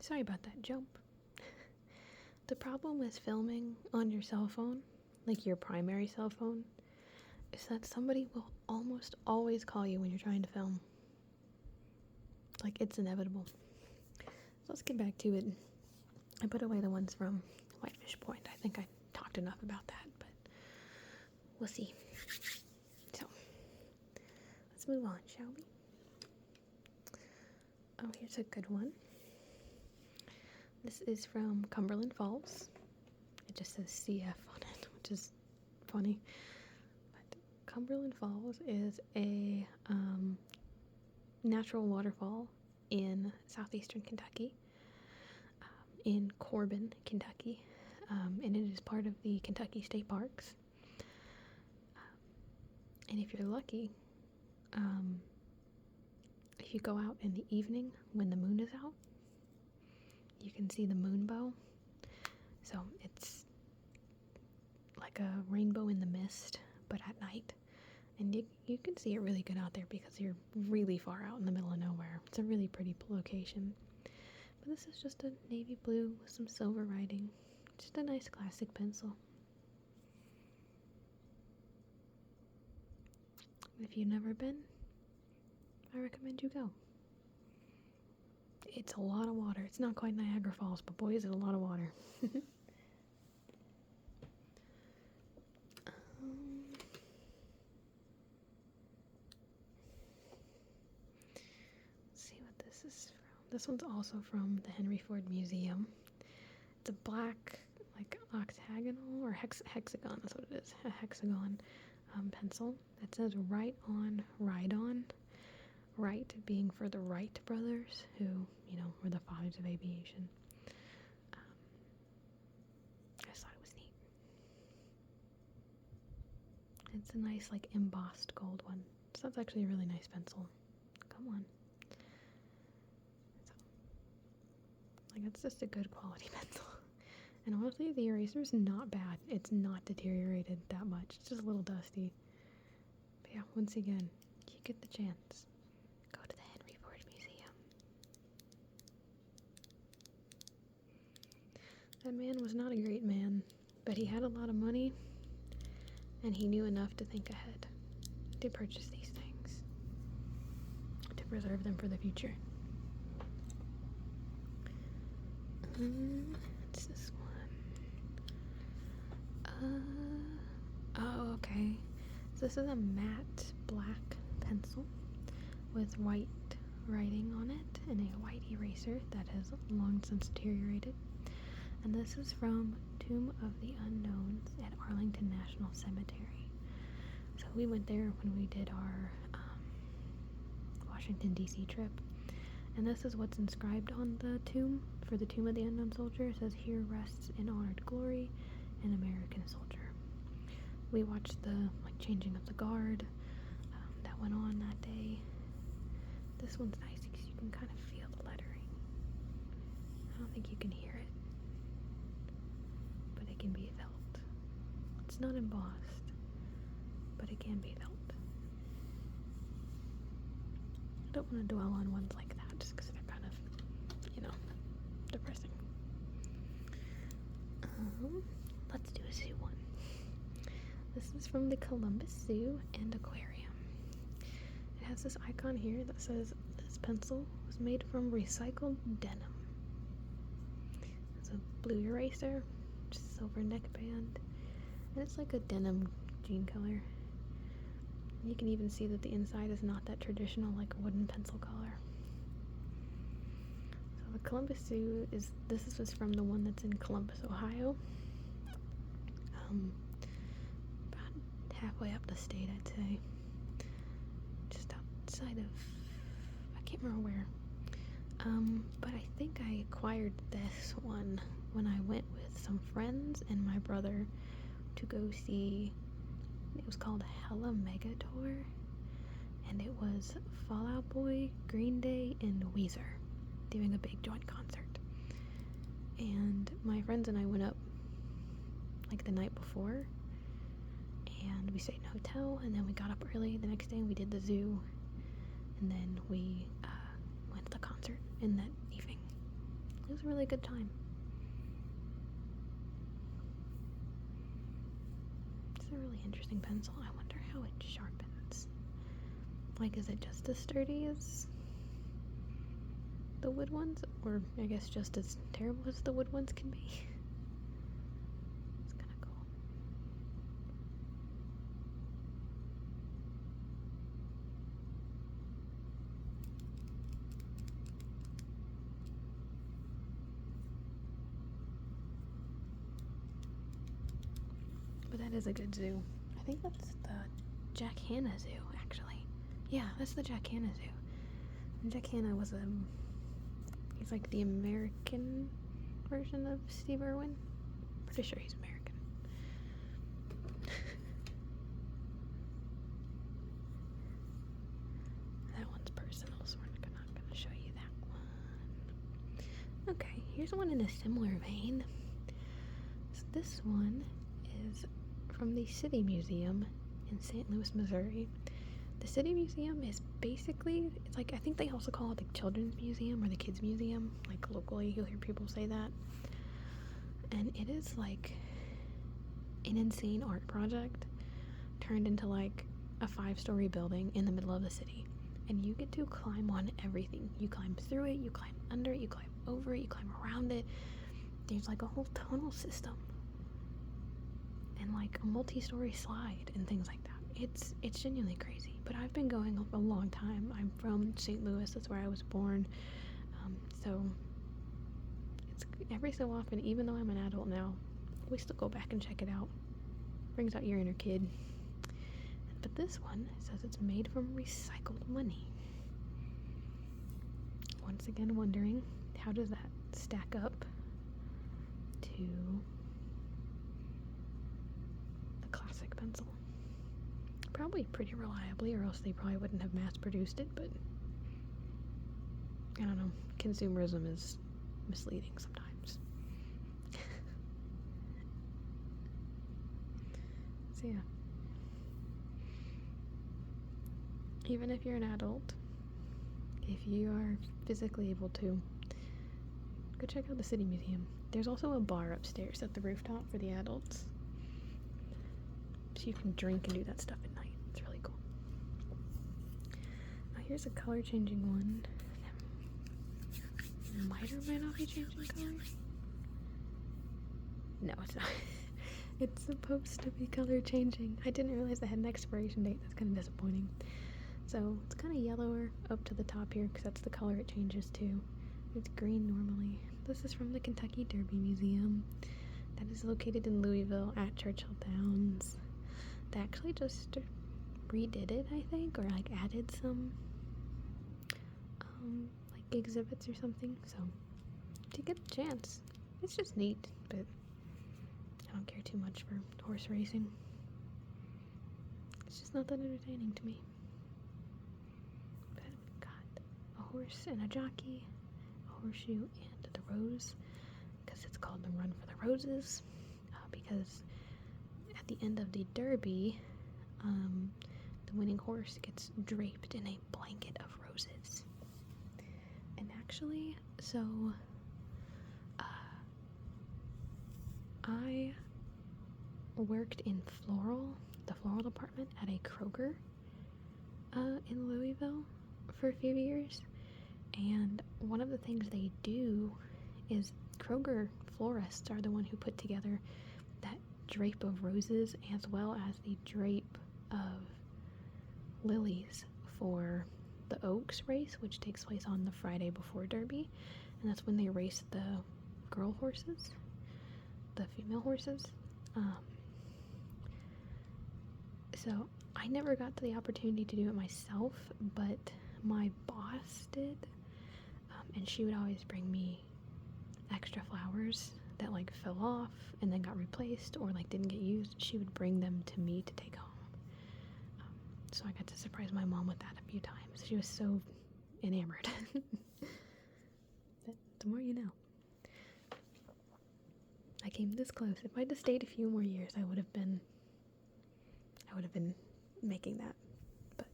Sorry about that jump. The problem with filming on your cell phone, like your primary cell phone, is that somebody will almost always call you when you're trying to film. Like, it's inevitable. So let's get back to it. I put away the ones from Whitefish Point. I think I talked enough about that, but we'll see. So, let's move on, shall we? Oh, here's a good one. This is from Cumberland Falls. It just says CF on it, which is funny. But Cumberland Falls is a natural waterfall in southeastern Kentucky, in Corbin, Kentucky, and it is part of the Kentucky State Parks. And if you're lucky, if you go out in the evening when the moon is out, you can see the moonbow. So it's like a rainbow in the mist, but at night. And you can see it really good out there because you're really far out in the middle of nowhere. It's a really pretty location. But this is just a navy blue with some silver writing. Just a nice classic pencil. If you've never been, I recommend you go. It's a lot of water. It's not quite Niagara Falls, but boy, is it a lot of water. Let's see what this is from. This one's also from the Henry Ford Museum. It's a black, like, octagonal or hexagon. That's what it is. A hexagon pencil that says "Write on, Ride on." Wright being for the Wright brothers, who, were the fathers of aviation. I just thought it was neat. It's a nice, like, embossed gold one. So that's actually a really nice pencil. Come on. So, it's just a good quality pencil. And honestly, the eraser's not bad. It's not deteriorated that much. It's just a little dusty. But yeah, once again, you get the chance. Go to the Henry Ford Museum. That man was not a great man, but he had a lot of money, and he knew enough to think ahead, to purchase these things, to preserve them for the future. What's this one? Oh, okay. So this is a matte black pencil with white writing on it and a white eraser that has long since deteriorated. And this is from Tomb of the Unknowns at Arlington National Cemetery. So we went there when we did our Washington, D.C. trip. And this is what's inscribed on the tomb for the Tomb of the Unknown Soldier. It says, "Here rests in honored glory an American soldier." We watched the changing of the guard that went on that day. This one's nice because you can kind of feel the lettering. I don't think you can hear it, but it can be felt. It's not embossed, but it can be felt. I don't want to dwell on ones like that just because they're kind of, depressing. Let's do a zoo one. This is from the Columbus Zoo and Aquarium. It has this icon here that says this pencil was made from recycled denim. It's a blue eraser, silver neckband, and it's like a denim jean color. You can even see that the inside is not that traditional, like wooden pencil color. So the Columbus Zoo this was from the one that's in Columbus, Ohio. About halfway up the state, I'd say. Just outside of, I can't remember where. But I think I acquired this one when I went with some friends and my brother to go see, it was called Hella Mega Tour, and it was Fall Out Boy, Green Day, and Weezer doing a big joint concert. And my friends and I went up like the night before, and we stayed in a hotel, and then we got up early the next day and we did the zoo, and then we went to the concert in that evening. It was a really good time. It's a really interesting pencil. I wonder how it sharpens. Like, is it just as sturdy as the wood ones? Or, I guess, just as terrible as the wood ones can be? It's kind of cool. But that is a good zoo. I think that's the Jack Hanna Zoo, actually. Yeah, that's the Jack Hanna Zoo. And Jack Hanna was he's like the American version of Steve Irwin. Pretty sure he's American. That one's personal, so we're not gonna show you that one. Okay, here's one in a similar vein. So this one is from the City Museum in St. Louis, Missouri. The City Museum is basically, it's like, I think they also call it the Children's Museum or the Kids Museum. Like, locally, you'll hear people say that. And it is like an insane art project turned into like a 5-story building in the middle of the city. And you get to climb on everything. You climb through it, you climb under it, you climb over it, you climb around it. There's like a whole tunnel system. And like a multi-story slide and things like that. It's genuinely crazy, but I've been going a long time. I'm from St. Louis, that's where I was born, so it's every so often, even though I'm an adult now, we still go back and check it out. Brings out your inner kid. But this one says it's made from recycled money. Once again, wondering, how does that stack up to the classic pencil? Probably pretty reliably, or else they probably wouldn't have mass-produced it, but I don't know. Consumerism is misleading sometimes. So yeah. Even if you're an adult, if you are physically able to, go check out the City Museum. There's also a bar upstairs at the rooftop for the adults. So you can drink and do that stuff at night. It's really cool. Now here's a color changing one. That might or might not be changing colors. No, it's not. It's supposed to be color changing. I didn't realize they had an expiration date. That's kind of disappointing. So it's kind of yellower up to the top here because that's the color it changes to. It's green normally. This is from the Kentucky Derby Museum. That is located in Louisville at Churchill Downs. They actually just redid it, I think, or like added some like exhibits or something. So if you get the chance, it's just neat, but I don't care too much for horse racing. It's just not that entertaining to me. But we've got a horse and a jockey, a horseshoe, and the rose, because it's called the Run for the Roses, because at the end of the Derby, the winning horse gets draped in a blanket of roses. And actually, so I worked in the floral department at a Kroger in Louisville for a few years, and one of the things they do is Kroger florists are the one who put together that drape of roses as well as the drape of lilies for the Oaks race, which takes place on the Friday before Derby, and that's when they race the girl horses, the female horses. So I never got the opportunity to do it myself, but my boss did, and she would always bring me extra flowers that like fell off and then got replaced or like didn't get used. She would bring them to me to take home. So I got to surprise my mom with that a few times. She was so enamored. But the more you know. I came this close. If I'd have stayed a few more years, I would have been making that. But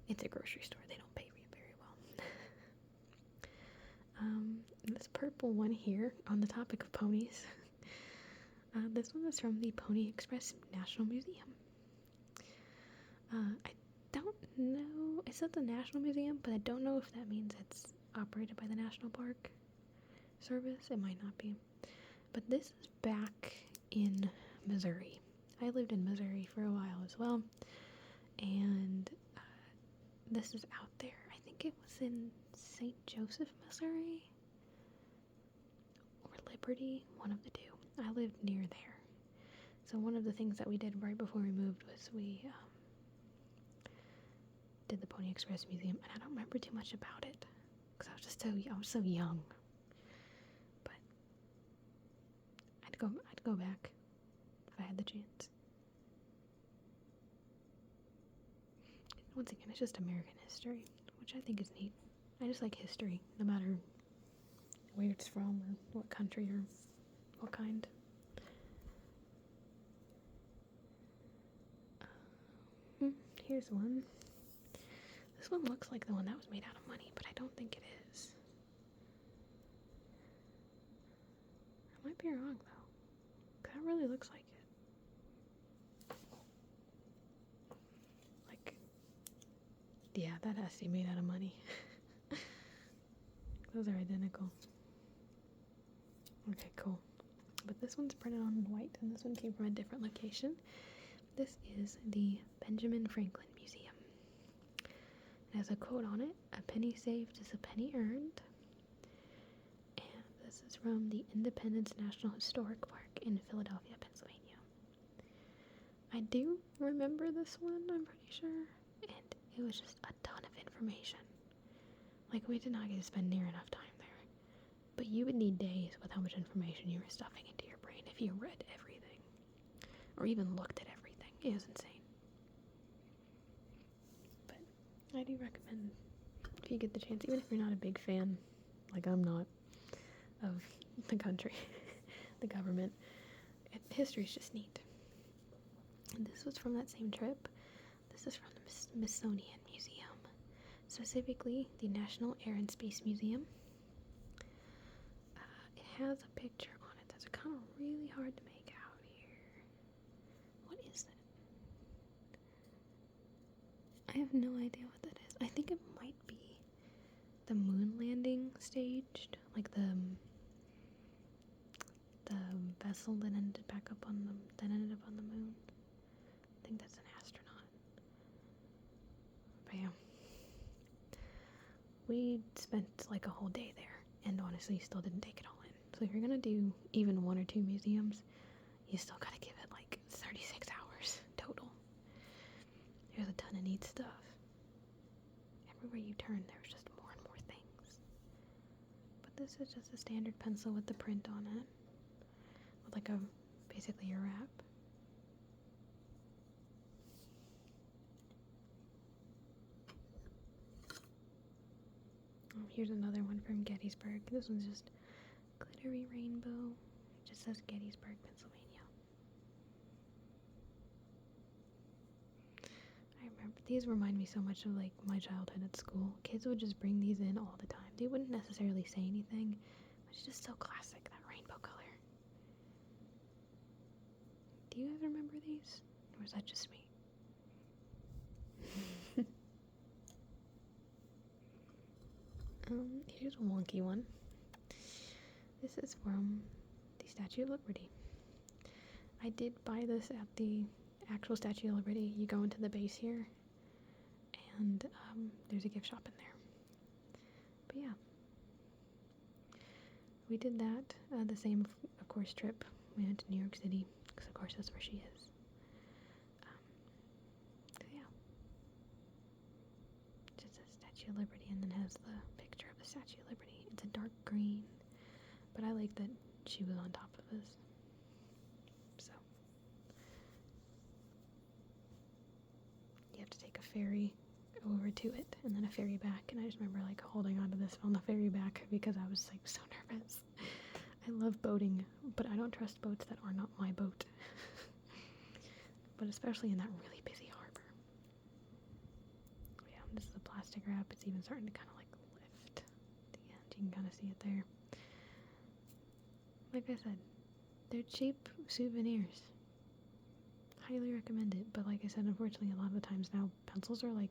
it's a grocery store. They don't pay you very well. purple one here on the topic of ponies. This one is from the Pony Express National Museum. I don't know. It's at the National Museum, but I don't know if that means it's operated by the National Park Service. It might not be. But this is back in Missouri. I lived in Missouri for a while as well. And this is out there. I think it was in St. Joseph, Missouri. Or Liberty, one of the two. I lived near there. So one of the things that we did right before we moved was we did the Pony Express Museum, and I don't remember too much about it because I was so young. But I'd go back if I had the chance. Once again, it's just American history, which I think is neat. I just like history, no matter where it's from or what country or what kind. Here's one. This one looks like the one that was made out of money, but I don't think it is. I might be wrong, though. That really looks like it. Like, yeah, that has to be made out of money. Those are identical. Okay, cool. But this one's printed on white, and this one came from a different location. This is the Benjamin Franklin Museum. It has a quote on it: "A penny saved is a penny earned." And this is from the Independence National Historic Park in Philadelphia, Pennsylvania. I do remember this one, I'm pretty sure, and it was just a ton of information. Like, we did not get to spend near enough time there. But you would need days with how much information you were stuffing into your brain if you read everything. Or even looked at everything. It was insane. But I do recommend, if you get the chance, even if you're not a big fan, like I'm not, of the country, the government, history's just neat. And this was from that same trip. This is from the Smithsonian Museum, specifically the National Air and Space Museum. It has a picture on it that's kind of really hard to make out here. What is that? I have no idea what that is. I think it might be the moon landing staged, like the vessel that ended up on the moon. I think that's an astronaut. But yeah, we spent like a whole day there, and honestly, still didn't take it all in. So if you're gonna do even one or two museums, you still gotta give it like 36 hours total. There's a ton of neat stuff. Everywhere you turn, there's just more and more things. But this is just a standard pencil with the print on it, with like basically a wrap. Oh, here's another one from Gettysburg. This one's just glittery rainbow. It just says Gettysburg, Pennsylvania. I remember these remind me so much of like my childhood at school. Kids would just bring these in all the time. They wouldn't necessarily say anything, but it's just so classic, that rainbow color. Do you guys remember these? Or is that just me? Here's a wonky one. This is from the Statue of Liberty. I did buy this at the actual Statue of Liberty. You go into the base here, and there's a gift shop in there. But yeah, we did that. The same, of course, trip. We went to New York City, because of course that's where she is. So yeah, just a Statue of Liberty, and then has the picture of the Statue of Liberty. It's a dark green, but I like that she was on top of us. So you have to take a ferry over to it, and then a ferry back, and I just remember like holding onto this on the ferry back because I was like so nervous. I love boating, but I don't trust boats that are not my boat. But especially in that really busy harbor. Yeah, this is a plastic wrap. It's even starting to kind of like lift at the end. You can kind of see it there. like I said, they're cheap souvenirs. Highly recommend it, but like I said, unfortunately, a lot of the times now, pencils are like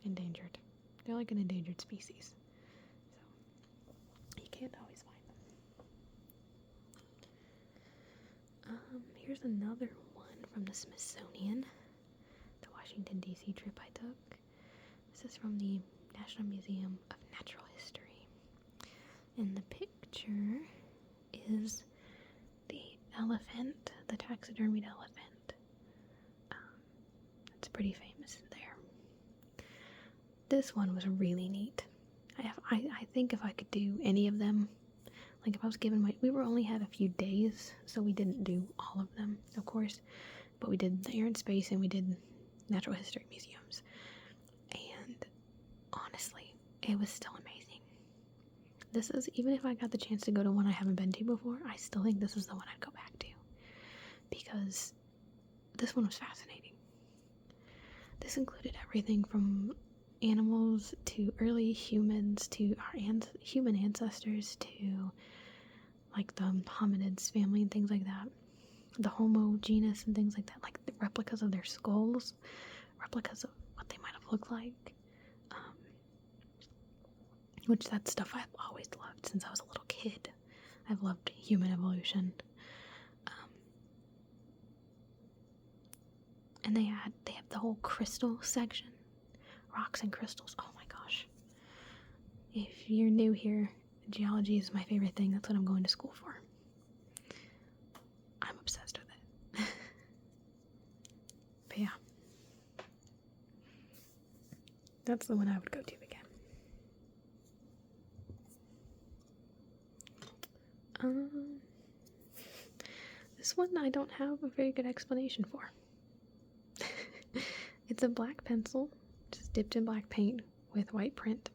endangered. They're like an endangered species, so you can't always find them. Here's another one from the Smithsonian, the Washington, D.C. trip I took. This is from the National Museum of Natural History. And the picture is the elephant, the taxidermied elephant. It's pretty famous there. This one was really neat. I think if I could do any of them, like if I was given we only had a few days, so we didn't do all of them, of course, but we did the Air and Space and we did Natural History Museums. And honestly, it was still amazing. This is, even if I got the chance to go to one I haven't been to before, I still think this is the one I'd go back to, because this one was fascinating. This included everything from animals to early humans to our human ancestors to like the hominids family and things like that, the Homo genus and things like that, like the replicas of their skulls, replicas of what they might have looked like, which that's stuff I've always loved since I was a little kid. I've loved human evolution. And they have the whole crystal section, rocks and crystals. Oh my gosh. If you're new here, geology is my favorite thing. That's what I'm going to school for. I'm obsessed with it. But yeah. That's the one I would go to again. This one I don't have a very good explanation for. It's a black pencil, just dipped in black paint with white print.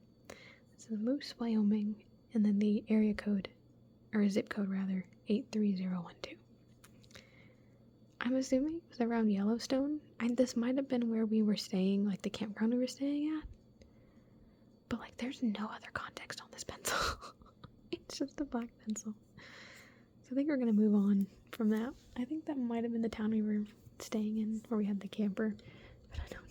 It's in Moose, Wyoming, and then the area code, or zip code rather, 83012. I'm assuming it was around Yellowstone. This might have been where we were staying, like the campground we were staying at. But like, there's no other context on this pencil. It's just a black pencil. So I think we're gonna move on from that. I think that might have been the town we were staying in, where we had the camper, but I don't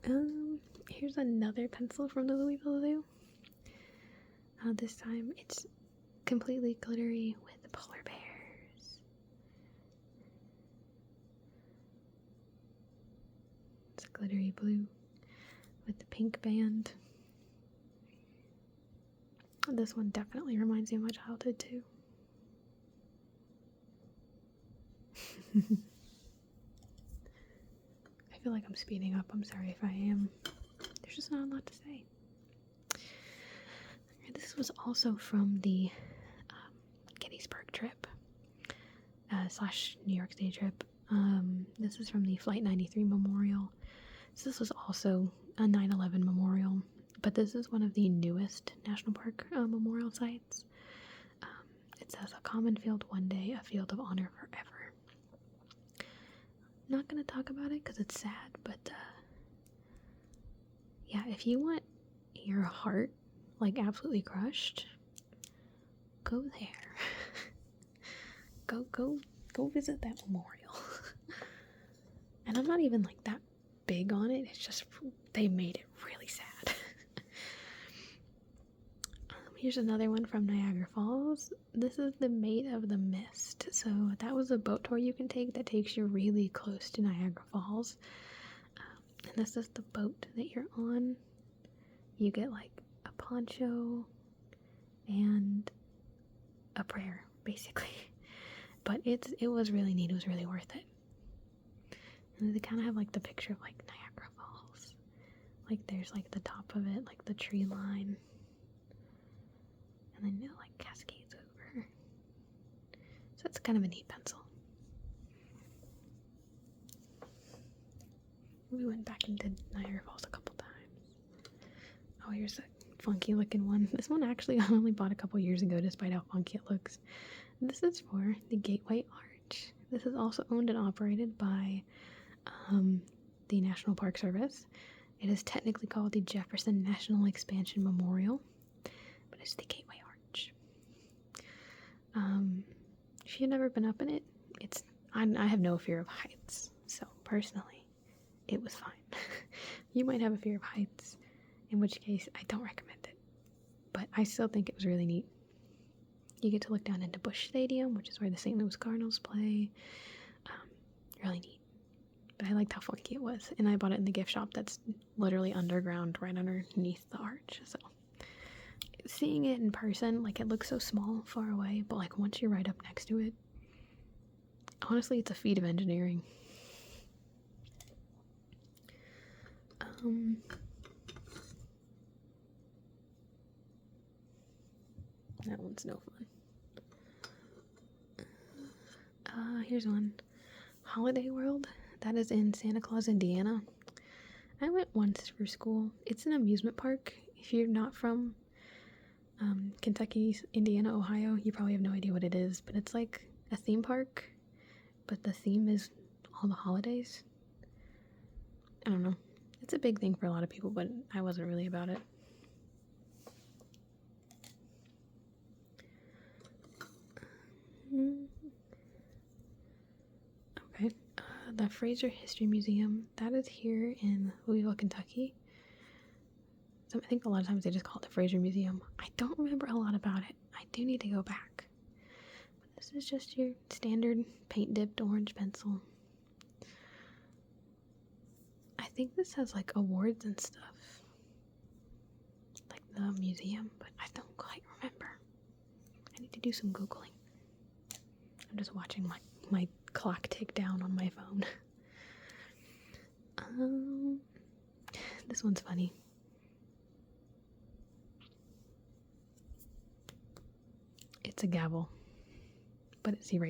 know. Here's another pencil from the Louisville Zoo. This time it's completely glittery with polar bears. It's glittery blue with the pink band. This one definitely reminds me of my childhood too. I feel like I'm speeding up. I'm sorry if I am. There's just not a lot to say. This was also from the Gettysburg trip / New York State trip. This is from the Flight 93 Memorial. So this was also a 9/11 memorial, but this is one of the newest national park memorial sites. It says, "A common field one day, a field of honor forever." Not gonna talk about it because it's sad, but yeah, if you want your heart like absolutely crushed, go there. go visit that memorial. And I'm not even like that big on it. It's just they made it really sad. Here's another one from Niagara Falls. This is the Maid of the Mist. So that was a boat tour you can take that takes you really close to Niagara Falls. And this is the boat that you're on. You get like a poncho and a prayer, basically. But it was really neat. It was really worth it. And they kind of have like the picture of like Niagara Falls. Like there's like the top of it, like the tree line. And then it like cascades over. So it's kind of a neat pencil. We went back into Niagara Falls a couple times. Oh, here's a funky looking one. This one actually I only bought a couple years ago despite how funky it looks. This is for the Gateway Arch. This is also owned and operated by the National Park Service. It is technically called the Jefferson National Expansion Memorial, but is the Gateway Arch. If you've never been up in it, I have no fear of heights, so personally, it was fine. You might have a fear of heights, in which case I don't recommend it, but I still think it was really neat. You get to look down into Busch Stadium, which is where the St. Louis Cardinals play. Really neat. But I liked how funky it was, and I bought it in the gift shop that's literally underground, right underneath the arch. So seeing it in person, like, it looks so small, far away, but like once you're right up next to it, honestly, it's a feat of engineering. That one's no fun. Here's one. Holiday World. That is in Santa Claus, Indiana. I went once for school. It's an amusement park. If you're not from Kentucky, Indiana, Ohio, you probably have no idea what it is, but it's like a theme park, but the theme is all the holidays. I don't know. It's a big thing for a lot of people, but I wasn't really about it. Okay. The Fraser History Museum, that is here in Louisville, Kentucky. So I think a lot of times they just call it the Fraser Museum. I don't remember a lot about it. I do need to go back. But this is just your standard paint-dipped orange pencil. I think this has like awards and stuff, like the museum, but I don't quite remember. I need to do some Googling. I'm just watching my clock tick down on my phone. This one's funny. It's a gavel, but it's an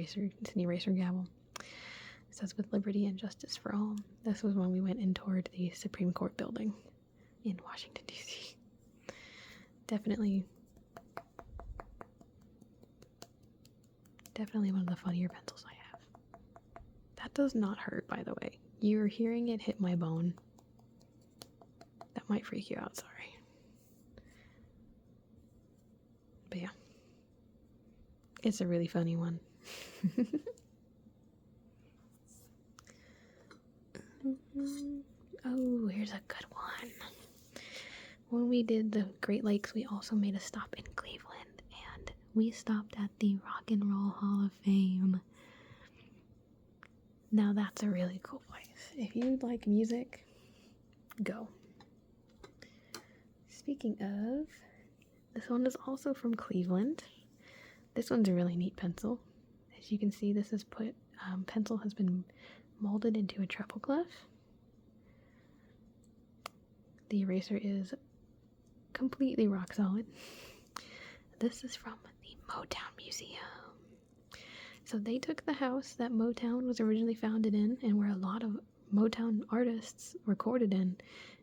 eraser gavel. It says, "With liberty and justice for all." This was when we went in toward the Supreme Court building in Washington, D.C. Definitely one of the funnier pencils I have. That does not hurt, by the way. You're hearing it hit my bone. That might freak you out, sorry. But yeah. It's a really funny one. Oh, here's a good one. When we did the Great Lakes, we also made a stop in Cleveland, and we stopped at the Rock and Roll Hall of Fame. Now that's a really cool place. If you like music, go. Speaking of, this one is also from Cleveland. This one's a really neat pencil. As you can see, this is pencil has been molded into a treble clef. The eraser is completely rock solid. This is from the Motown Museum. So they took the house that Motown was originally founded in, and where a lot of Motown artists recorded in,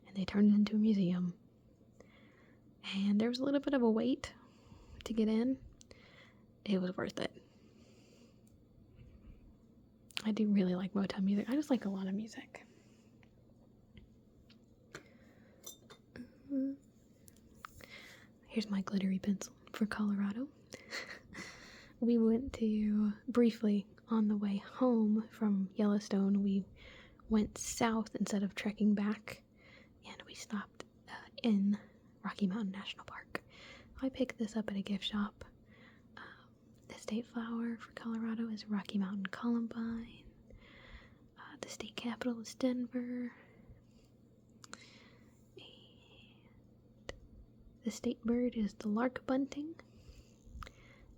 and they turned it into a museum. And there was a little bit of a wait to get in. It was worth it. I do really like Motown music. I just like a lot of music. Here's my glittery pencil for Colorado. We went to, briefly, on the way home from Yellowstone, we went south instead of trekking back, and we stopped in Rocky Mountain National Park. I picked this up at a gift shop. The state flower for Colorado is Rocky Mountain Columbine. The state capital is Denver. And the state bird is the lark bunting.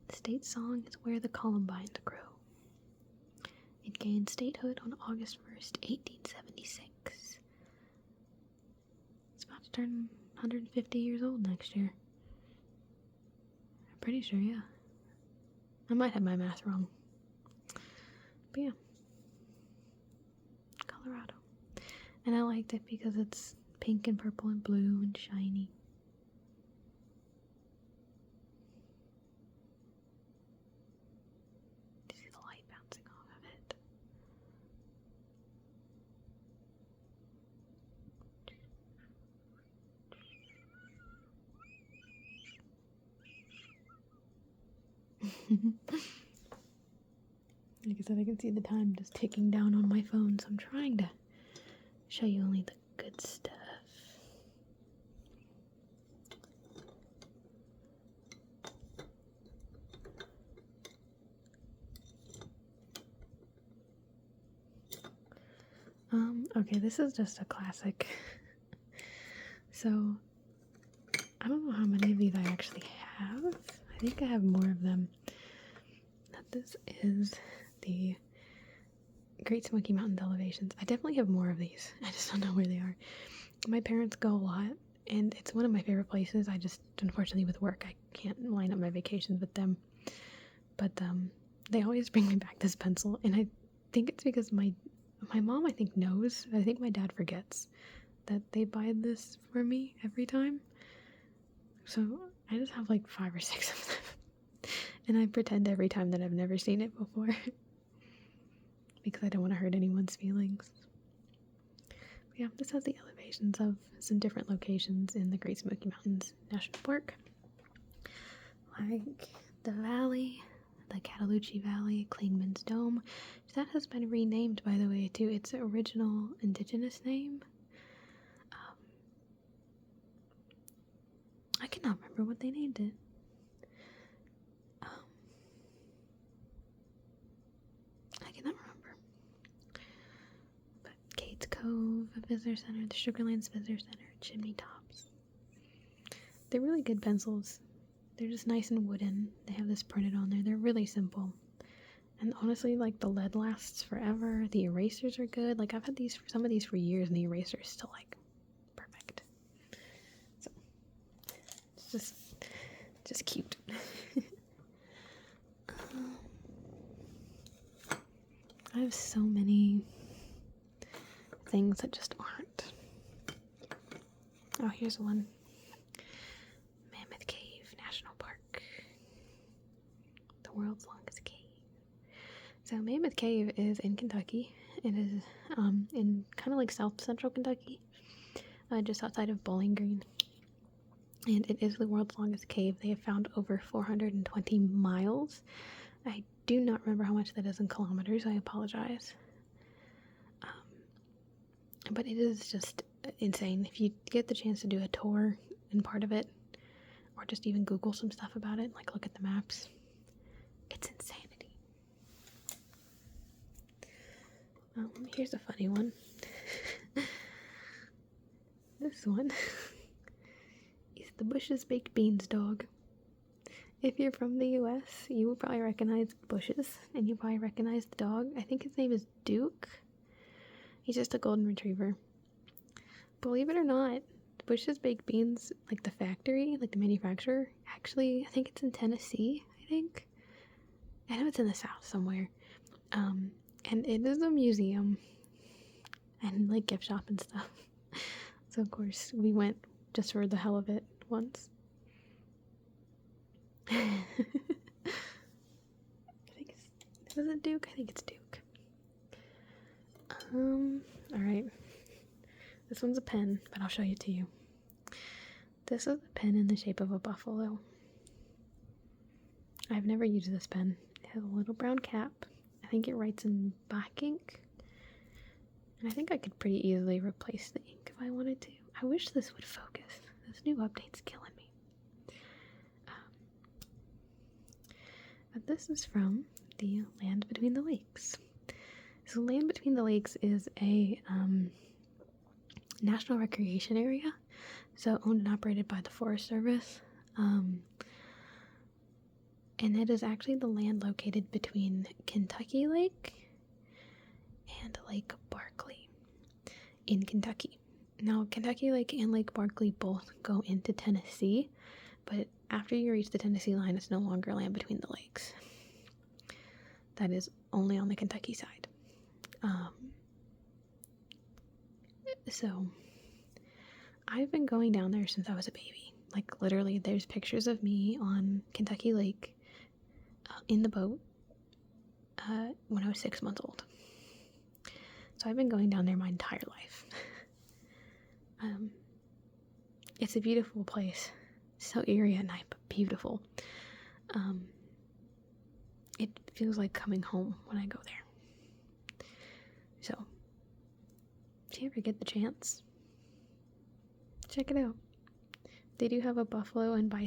The state song is Where the Columbines Grow. It gained statehood on August 1st, 1876. It's about to turn 150 years old next year. I'm pretty sure, yeah. I might have my math wrong. But yeah. Colorado. And I liked it because it's pink and purple and blue and shiny. You see the light bouncing off of it. Like I said, I can see the time just ticking down on my phone, so I'm trying to show you only the good stuff. Okay, this is just a classic. So, I don't know how many of these I actually have. I think I have more of them. This is the Great Smoky Mountains elevations. I definitely have more of these. I just don't know where they are. My parents go a lot, and it's one of my favorite places. I just, unfortunately, with work, I can't line up my vacations with them. But they always bring me back this pencil, and I think it's because my mom, I think, knows. I think my dad forgets that they buy this for me every time. So I just have like 5 or 6 of them. And I pretend every time that I've never seen it before. Because I don't want to hurt anyone's feelings. But yeah, this has the elevations of some different locations in the Great Smoky Mountains National Park. Like the valley, the Cataloochee Valley, Clingman's Dome. That has been renamed, by the way, to its original indigenous name. I cannot remember what they named it. I cannot remember. But Kate's Cove Visitor Center, the Sugarlands Visitor Center, Chimney Tops. They're really good pencils. They're just nice and wooden. They have this printed on there. They're really simple. And honestly, like, the lead lasts forever. The erasers are good. Like, I've had some of these for years, and the eraser is still, like, perfect. So, it's just cute. I have so many things that just aren't. Oh, here's one. Mammoth Cave National Park. The world's longest cave. So Mammoth Cave is in Kentucky. It is in kind of like south central Kentucky, just outside of Bowling Green. And it is the world's longest cave. They have found over 420 miles. I do not remember how much that is in kilometers. I apologize. But it is just insane. If you get the chance to do a tour in part of it, or just even Google some stuff about it, like look at the maps, it's insanity. Here's a funny one. This one is the Bush's Baked Beans dog. If you're from the US, you will probably recognize Bush's, and you probably recognize the dog. I think his name is Duke. He's just a golden retriever. Believe it or not, Bush's Baked Beans, like the factory, like the manufacturer, actually, I think it's in Tennessee, I think. I know it's in the South somewhere. And it is a museum and like gift shop and stuff. So of course we went just for the hell of it once. I think was it Duke? I think it's Duke. Alright. This one's a pen, but I'll show it to you. This is a pen in the shape of a buffalo. I've never used this pen. It has a little brown cap. I think it writes in black ink. And I think I could pretty easily replace the ink if I wanted to. I wish this would focus. This new update's killing me. But this is from the Land Between the Lakes. So Land Between the Lakes is a national recreation area. So owned and operated by the Forest Service. And it is actually the land located between Kentucky Lake and Lake Barkley in Kentucky. Now, Kentucky Lake and Lake Barkley both go into Tennessee, but after you reach the Tennessee line, it's no longer land between the lakes. That is only on the Kentucky side. So, I've been going down there since I was a baby. Like, literally, there's pictures of me on Kentucky Lake in the boat when I was 6 months old. So I've been going down there my entire life. It's a beautiful place. So eerie at night, but beautiful. it feels like coming home when I go there. So, if you ever get the chance, check it out. They do have a bison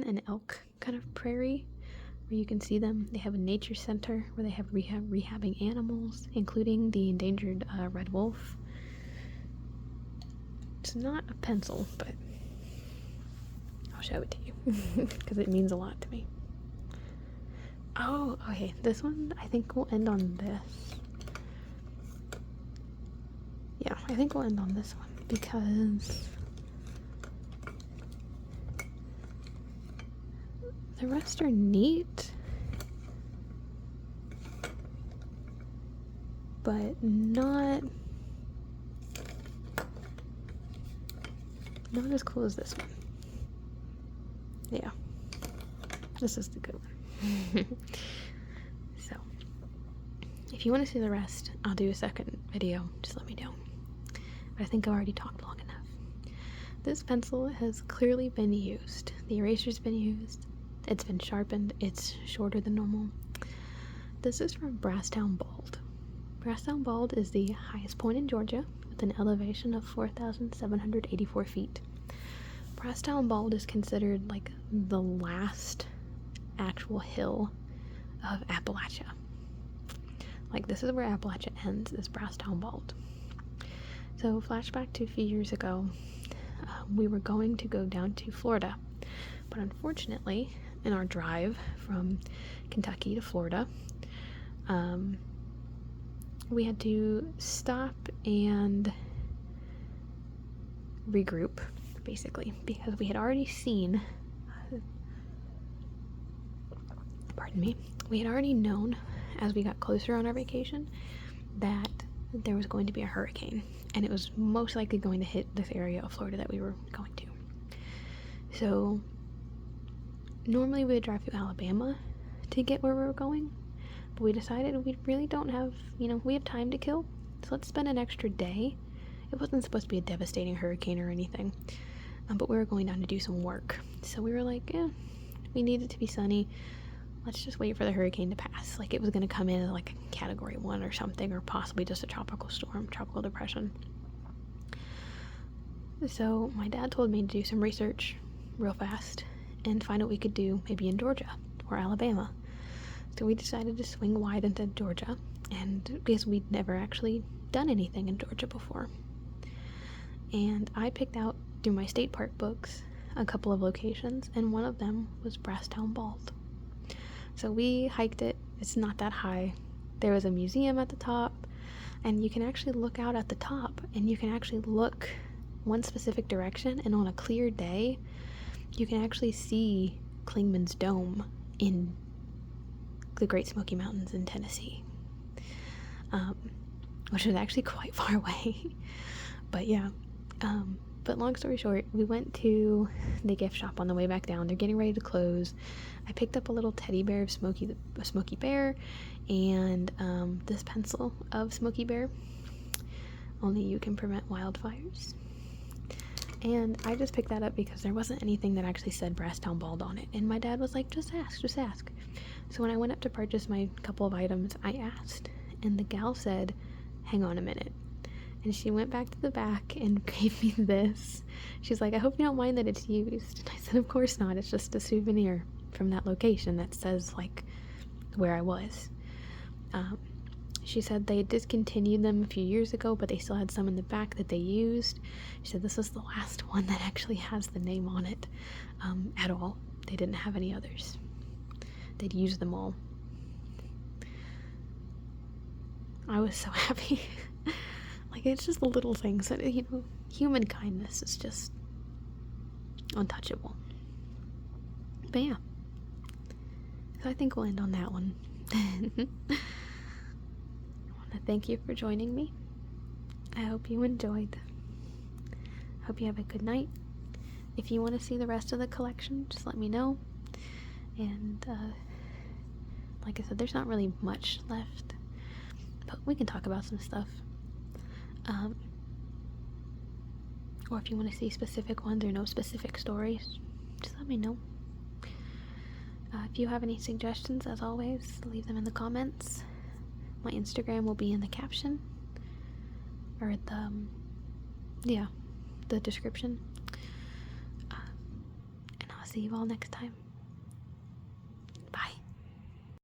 and elk kind of prairie where you can see them. They have a nature center where they have rehabbing animals, including the endangered red wolf. It's not a pencil, but I'll show it to you because it means a lot to me. Oh, okay. This one, I think we'll end on this. Yeah, I think we'll end on this one because the rest are neat, but not as cool as this one. Yeah, this is the good one. So, if you want to see the rest, I'll do a second video. Just let me know. But I think I've already talked long enough. This pencil has clearly been used. The eraser's been used. It's been sharpened. It's shorter than normal. This is from Brasstown Bald. Brasstown Bald is the highest point in Georgia with an elevation of 4,784 feet. Brasstown Bald is considered like the last actual hill of Appalachia. Like, this is where Appalachia ends, is Brasstown Bald. So, flashback to a few years ago, we were going to go down to Florida, but unfortunately, in our drive from Kentucky to Florida, we had to stop and regroup, basically, because we had already seen, we had already known as we got closer on our vacation that there was going to be a hurricane, and it was most likely going to hit this area of Florida that we were going to. So normally we would drive through Alabama to get where we were going, but we decided we really don't have, we have time to kill, so let's spend an extra day. It wasn't supposed to be a devastating hurricane or anything, but we were going down to do some work, so we were like, we need it to be sunny. Let's just wait for the hurricane to pass. Like, it was going to come in as like a category 1 or something, or possibly just a tropical storm, tropical depression. So my dad told me to do some research real fast and find what we could do maybe in Georgia or Alabama. So we decided to swing wide into Georgia, and because we'd never actually done anything in Georgia before. And I picked out through my state park books a couple of locations, and one of them was Brasstown Bald. So we hiked it. It's not that high. There was a museum at the top, and you can actually look out at the top, and you can actually look one specific direction, and on a clear day, you can actually see Clingman's Dome in the Great Smoky Mountains in Tennessee, which is actually quite far away. But yeah, but long story short, we went to the gift shop on the way back down. They're getting ready to close. I picked up a little teddy bear of Smokey Bear, and this pencil of Smokey Bear. Only you can prevent wildfires. And I just picked that up because there wasn't anything that actually said Brasstown Bald on it. And my dad was like, just ask. So when I went up to purchase my couple of items, I asked. And the gal said, hang on a minute. And she went back to the back and gave me this. She's like, I hope you don't mind that it's used. And I said, of course not. It's just a souvenir from that location that says, like, where I was. She said they discontinued them a few years ago, but they still had some in the back that they used. She said this is the last one that actually has the name on it at all. They didn't have any others. They'd used them all. I was so happy. Like, it's just the little things that, human kindness is just untouchable. But yeah. So I think we'll end on that one. Thank you for joining me. I hope you enjoyed. Hope you have a good night. If you want to see the rest of the collection, just let me know. And like I said, there's not really much left, but we can talk about some stuff. Or if you want to see specific ones or know specific stories, just let me know. If you have any suggestions, as always, leave them in the comments. My Instagram will be in the caption, or the description. And I'll see you all next time.